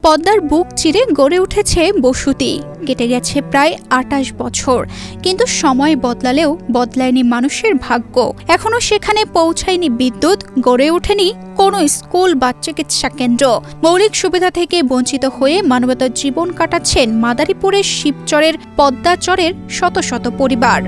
পদ্মার বুক চিরে গড়ে উঠেছে বসতি। কেটে গেছে প্রায় ২৮ বছর, কিন্তু সময় বদলালেও বদলায়নি মানুষের ভাগ্য। এখনো সেখানে পৌঁছায়নি বিদ্যুৎ, গড়ে ওঠেনি কোনো স্কুল বা চিকিৎসা কেন্দ্র। মৌলিক সুবিধা থেকে বঞ্চিত হয়ে মানবতার জীবন কাটাচ্ছেন মাদারীপুরের শিবচরের পদ্মাচরের শত শত পরিবার।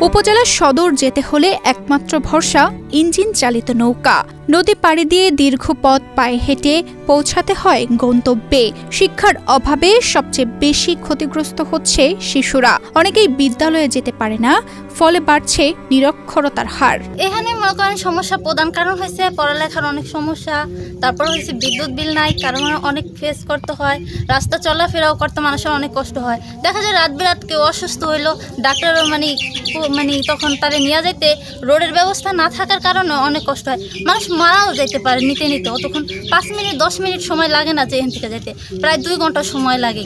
উপজেলার সদর যেতে হলে একমাত্র ভরসা ইঞ্জিন চালিত নৌকা। নদী পাড়ি দিয়ে দীর্ঘ পথ পায়ে হেঁটে পৌঁছাতে হয় গন্তব্যে। শিক্ষার অভাবে সবচেয়ে বেশি ক্ষতিগ্রস্ত হচ্ছে শিশুরা। অনেকেই বিদ্যালয়ে যেতে পারে না, ফলে বাড়ছে নিরক্ষরতার হার। এখানে মনে করেন সমস্যা প্রধান কারণ হয়েছে পড়ালেখার অনেক সমস্যা, তারপর হয়েছে বিদ্যুৎ বিল নাই, কারণ অনেক ফেস করতে হয়। রাস্তা চলাফেরাও করতে মানুষের অনেক কষ্ট হয়। দেখা যায় রাত বিরাত কেউ অসুস্থ হইলো, ডাক্তার মানে তখন তারে নিয়ে যেতে রোডের ব্যবস্থা না থাকার কারণে অনেক কষ্ট হয়। মানুষ মারাও যেতে পারে নিতে তখন 5 মিনিট 10 মিনিট সময় লাগে না যে এখান থেকে যেতে, প্রায় 2 ঘন্টা সময় লাগে।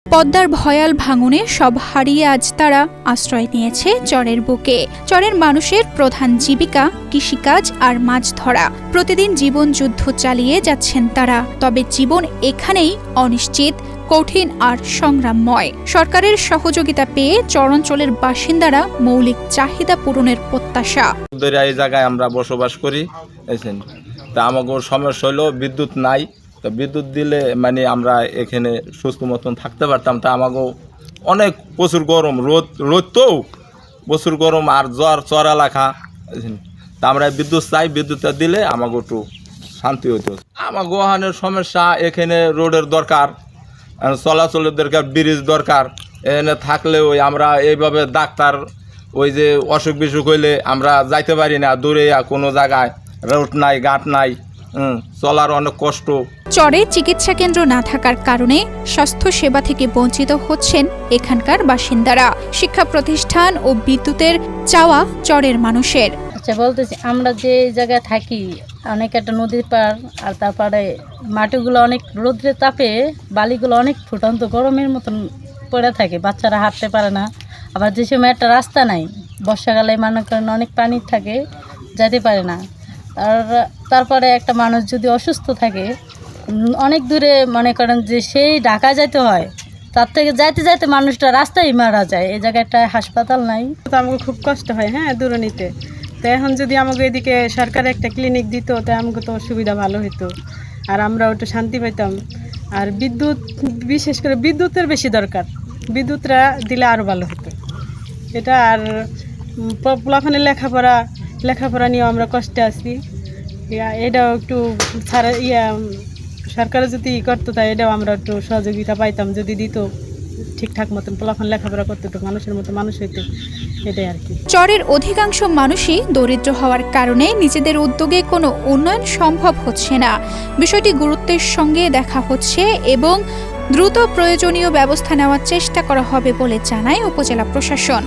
পদ্মার ভয়াল ভাঙনে সব হারিয়ে আজ তারা আশ্রয় নিয়েছে চরের বুকে। চরের মানুষের প্রধান জীবিকা কৃষিকাজ আর মাছ ধরা। প্রতিদিন জীবন যুদ্ধ চালিয়ে যাচ্ছেন তারা। তবে জীবন এখানেই অনিশ্চিত, কঠিন আর সংগ্রামময়। সরকারের সহযোগিতা পেয়ে চরাঞ্চলের বাসিন্দারা মৌলিক চাহিদা পূরণের প্রত্যাশা। এই জায়গায় আমরা বসবাস করি, তা আমাদের সমস্যা হলো বিদ্যুৎ নাই। তো বিদ্যুৎ দিলে মানে আমরা এখানে সুস্থ মতন থাকতে পারতাম। তা আমাকেও অনেক প্রচুর গরম, রোদ তো প্রচুর গরম আর চর এলাকা। তা আমরা বিদ্যুৎ চাই, বিদ্যুৎটা দিলে আমাকে একটু শান্তি হতো। আমার গোহানের সমস্যা, এখানে রোডের দরকার, চলাচলের দরকার, ব্রিজ দরকার। এখানে থাকলে ওই আমরা এইভাবে ডাক্তার ওই যে অসুখ বিসুখ হইলে আমরা যাইতে পারি না, দূরে কোনো জায়গায় রোড নাই, ঘাট নাই, চলার অনেক কষ্ট। চরে চিকিৎসা কেন্দ্র না থাকার কারণে স্বাস্থ্য সেবা থেকে বঞ্চিত হচ্ছেন এখানকার বাসিন্দারা। শিক্ষা প্রতিষ্ঠান ও বিদ্যুতের চাওয়া চরের মানুষের। আচ্ছা বলতেছি, আমরা যে জায়গায় থাকি অনেক একটা নদীর পার, আর তারপরে মাটিগুলো অনেক রোদ্রের তাপে বালিগুলো অনেক ফুটন্ত গরমের মতন পড়ে থাকে, বাচ্চারা হাঁটতে পারে না। আবার যে সময় একটা রাস্তা নাই, বর্ষাকালে মনে করেন অনেক পানি থাকে, যেতে পারে না। আর তারপরে একটা মানুষ যদি অসুস্থ থাকে অনেক দূরে, মনে করেন যে সেই ঢাকা যেতে হয়, তার থেকে যাইতে যাইতে মানুষটা রাস্তায় মারা যায়। এই জায়গাটায় হাসপাতাল নাই, তো আমাকে খুব কষ্ট হয় দূরে নিতে। তো এখন যদি আমাকে এদিকে সরকার একটা ক্লিনিক দিত, তো আমাকে তো সুবিধা ভালো হতো, আর আমরা একটু শান্তি পেতাম। আর বিদ্যুৎ, বিশেষ করে বিদ্যুতের বেশি দরকার, বিদ্যুৎটা দিলে আরও ভালো হতো এটা। আর পোলাপানের লেখাপড়া নিয়েও আমরা কষ্টে আছি। এটাও একটু সরকারে যদি করতো, তাই এটাও আমরা একটু সহযোগিতা পাইতাম, যদি দিত ঠিকঠাক মতন পোলাপান লেখাপড়া করতে, একটু মানুষের মতো মানুষ হইতো, এটাই আর কি। চরের অধিকাংশ মানুষই দরিদ্র হওয়ার কারণে নিজেদের উদ্যোগে কোনো উন্নয়ন সম্ভব হচ্ছে না। বিষয়টি গুরুত্বের সঙ্গে দেখা হচ্ছে এবং দ্রুত প্রয়োজনীয় ব্যবস্থা নেওয়ার চেষ্টা করা হবে বলে জানায় উপজেলা প্রশাসন।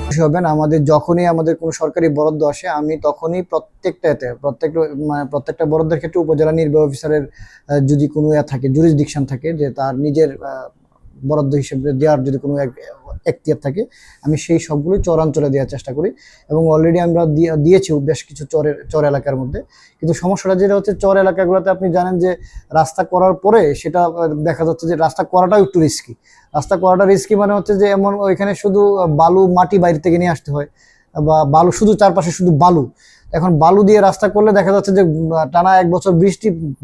আমাদের যখনই আমাদের কোনো সরকারি বরাদ্দ আসে, আমি তখনই প্রত্যেকটা বরাদ্দের ক্ষেত্রে উপজেলা নির্বাহী অফিসারের যদি কোনো থাকে, জুরিসডিকশন থাকে, যে তার নিজের বরাদ্দ হিসেবে দেওয়ার যদি কোনো এখতিয়ার থাকে, আমি সেই সবগুলোই চরাঞ্চলে দেওয়ার চেষ্টা করি। এবং অলরেডি আমরা দিয়েছি বেশ কিছু চর এলাকার মধ্যে। কিন্তু সমস্যাটা যেটা হচ্ছে, চর এলাকাগুলোতে আপনি জানেন যে রাস্তা করার পরে সেটা দেখা যাচ্ছে যে রাস্তা করাটাও একটু রিস্কি। রাস্তা করাটা রিস্কি মানে হচ্ছে যে এমন ওইখানে শুধু বালু মাটি বাইরে থেকে নিয়ে আসতে হয়, বা বালু শুধু চারপাশে শুধু বালু। এখন বালু দিয়ে রাস্তা করলে দেখা যাচ্ছে যে টানা 1 বছর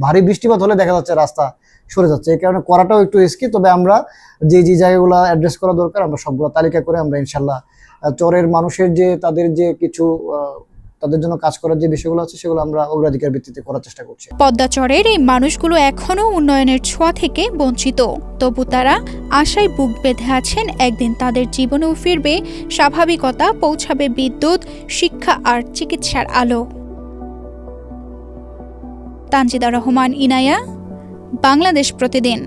ভারী বৃষ্টিপাত হলে দেখা যাচ্ছে রাস্তা সরে যাচ্ছে। এই কারণে করাটাও একটু রিস্কি। তবে আমরা যে জায়গাগুলো অ্যাড্রেস করা দরকার, আমরা সবগুলো তালিকা করে আমরা ইনশাল্লাহ চরের মানুষের যে তাদের যে কিছু তাদের জন্য কাজ করার যে বিষয়গুলো আছে, সেগুলো আমরা অগ্রাধিকার ভিত্তিতে করার চেষ্টা করছি। পদ্মা চরের এই মানুষগুলো এখনো উন্নয়নের ছোঁয়া থেকে বঞ্চিত। তবু তারা আশায় বুক বেঁধে আছেন, একদিন তাদের জীবনেও ফিরবে স্বাভাবিকতা, পৌঁছাবে বিদ্যুৎ, শিক্ষা আর চিকিৎসার আলো। তানজিদা রহমান, ইনায়া, বাংলাদেশ প্রতিদিন।